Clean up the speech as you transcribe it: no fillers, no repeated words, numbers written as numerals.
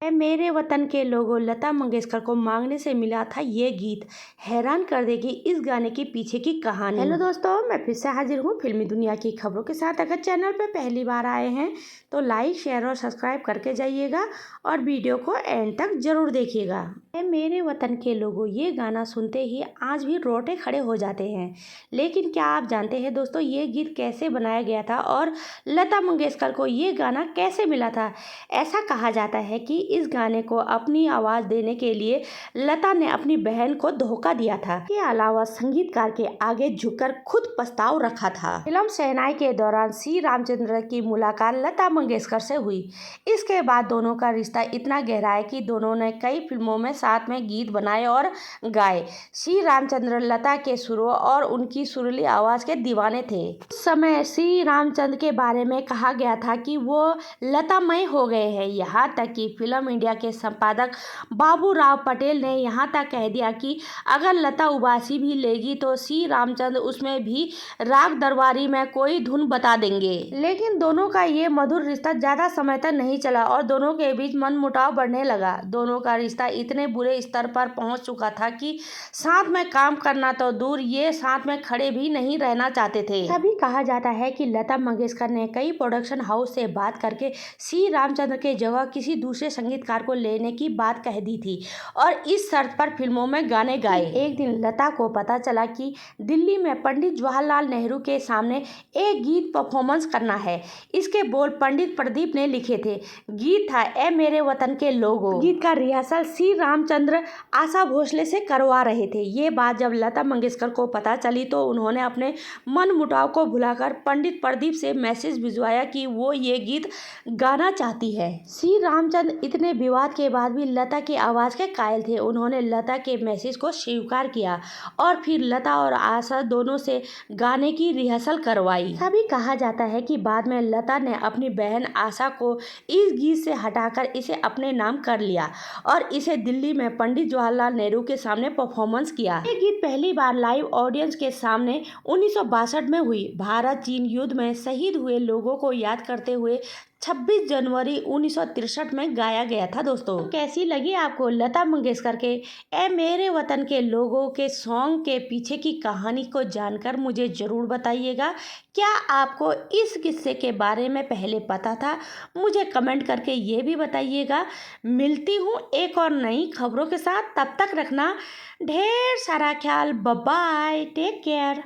मेरे वतन के लोगों, लता मंगेशकर को मांगने से मिला था ये गीत। हैरान कर देगी इस गाने के पीछे की कहानी। हेलो दोस्तों, मैं फिर से हाजिर हूँ फिल्मी दुनिया की खबरों के साथ। अगर चैनल पर पहली बार आए हैं तो लाइक, शेयर और सब्सक्राइब करके जाइएगा और वीडियो को एंड तक जरूर देखिएगा। मेरे वतन के लोगों, ये गाना सुनते ही आज भी रोटे खड़े हो जाते हैं। लेकिन क्या आप जानते हैं दोस्तों, ये गीत कैसे बनाया गया था और लता मंगेशकर को ये गाना कैसे मिला था? ऐसा कहा जाता है कि इस गाने को अपनी आवाज़ देने के लिए लता ने अपनी बहन को धोखा दिया था। इसके अलावा संगीतकार के आगे झुककर खुद प्रस्ताव रखा था। फिल्म शहनाई के दौरान श्री रामचंद्र की मुलाकात लता मंगेशकर से हुई। इसके बाद दोनों का रिश्ता इतना गहरा है कि दोनों ने कई फिल्मों में साथ में गीत बनाए और गाए। श्री रामचंद्र लता के सुरों और उनकी सुरीली आवाज़ के दीवाने थे। उस समय श्री रामचंद्र के बारे में कहा गया था कि वो लतामय हो गए हैं। यहाँ तक कि फिल्म इंडिया के संपादक बाबू राव पटेल ने यहाँ तक कह दिया कि अगर लता उबासी भी लेगी तो श्री रामचंद्र उसमें भी राग दरबारी में कोई धुन बता देंगे। लेकिन दोनों का ये मधुर रिश्ता ज़्यादा समय तक नहीं चला और दोनों के बीच मनमुटाव बढ़ने लगा। दोनों का रिश्ता इतने बुरे स्तर पर पहुंच चुका था कि साथ में काम करना तो दूर, ये साथ में खड़े भी नहीं रहना चाहते थे। तभी कहा जाता है कि लता मंगेशकर ने कई प्रोडक्शन हाउस से बात करके श्री रामचंद्र के जगह किसी दूसरे संगीतकार को लेने की बात कह दी थी और इस शर्त पर फिल्मों में गाने गाए। एक दिन लता को पता चला कि दिल्ली में पंडित जवाहरलाल नेहरू के सामने एक गीत परफॉर्मेंस करना है। इसके बोल पंडित प्रदीप ने लिखे थे। गीत था ए मेरे वतन के लोगों। गीत का रिहर्सल श्री रामचंद्र आशा भोसले से करवा रहे थे। ये बात जब लता मंगेशकर को पता चली तो उन्होंने अपने मन मुटाव को भुलाकर पंडित प्रदीप से मैसेज भिजवाया कि वो ये गीत गाना चाहती है। श्री रामचंद्र इतने विवाद के बाद भी लता की आवाज़ के कायल थे। उन्होंने लता के मैसेज को स्वीकार किया और फिर लता और आशा दोनों से गाने की रिहर्सल करवाई। तभी कहा जाता है कि बाद में लता ने अपनी बहन आशा को इस गीत से हटाकर इसे अपने नाम कर लिया और इसे दिल्ली में पंडित जवाहरलाल नेहरू के सामने परफॉर्मेंस किया। ये गीत पहली बार लाइव ऑडियंस के सामने 1962 में हुई। भारत चीन युद्ध में शहीद हुए लोगों को याद करते हुए 26 जनवरी 1963 में गाया गया था। दोस्तों, कैसी लगी आपको लता मंगेशकर के ए मेरे वतन के लोगों के सॉन्ग के पीछे की कहानी को जानकर मुझे ज़रूर बताइएगा। क्या आपको इस किस्से के बारे में पहले पता था? मुझे कमेंट करके ये भी बताइएगा। मिलती हूँ एक और नई खबरों के साथ, तब तक रखना ढेर सारा ख्याल। Bye bye, take care.